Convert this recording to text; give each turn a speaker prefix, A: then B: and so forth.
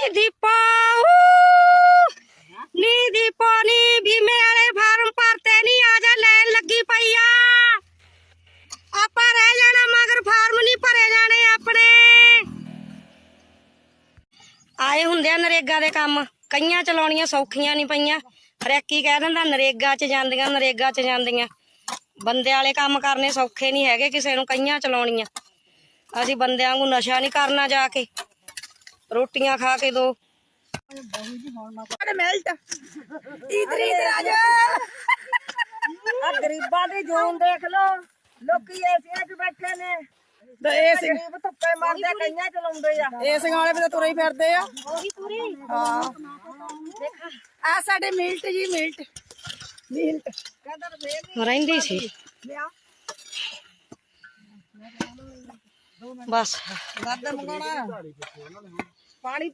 A: ਦੀਪਾ ਨੀ ਦੀਪਾ ਨੀ ਬੀਮੇ ਵਾਲੇ ਫਾਰਮ ਭਰਤੇ ਨਹੀਂ ਆ ਜਾ ਲੈਣ ਲੱਗੀ ਪਈ ਆ ਆਪਾਂ ਰਹਿ ਜਾਣਾ ਮਗਰ ਫਾਰਮ ਨਹੀਂ ਭਰੇ ਜਾਣੇ ਆਪਣੇ ਆਏ ਹੁੰਦੇ ਆ ਨਰੇਗਾ ਦੇ ਕੰਮ ਕਈਆਂ ਚਲਾਉਣੀਆਂ ਸੌਖੀਆਂ ਨਹੀਂ ਪਈਆਂ ਹਰੇਕੀ ਕਹਿ ਦਿੰਦਾ ਨਰੇਗਾ 'ਚ ਜਾਂਦੀਆਂ ਬੰਦੇ ਵਾਲੇ ਕੰਮ ਕਰਨੇ ਸੌਖੇ ਨਹੀਂ ਹੈਗੇ ਕਿਸੇ ਨੂੰ ਕਈਆਂ ਚਲਾਉਣੀਆਂ ਅਸੀਂ ਬੰਦਿਆਂ ਨੂੰ ਨਸ਼ਾ ਨਹੀਂ ਕਰਨਾ ਜਾ ਕੇ ਰੋਟੀਆਂ ਖਾ ਕੇ ਦੋ ਮਿਲਟ ਇਧਰੀ ਆ ਜਾ ਆ ਗਰੀਬਾਂ ਦੀ ਜੂਨ ਦੇਖ ਲੋ ਲੋਕੀ ਏਸੀਆਂ 'ਚ ਬੈਠੇ ਨੇ ਤੇ ਏਸੀ ਧੁੱਪੇ ਮਾਰਦੇ ਕਈਆਂ ਚਲਾਉਂਦੇ ਆ ਏਸੀਆਂ ਵਾਲੇ ਵੀ ਤਾਂ ਤੁਰੇ ਫਿਰਦੇ ਆ ਉਹੀ ਤੁਰੇ ਹਾਂ ਆ ਸਾਡੇ ਮਿਲਟ ਜੀ ਮਿਲਟ ਰਹਿੰਦੀ ਸੀ ਬਸ ਪਾਣੀ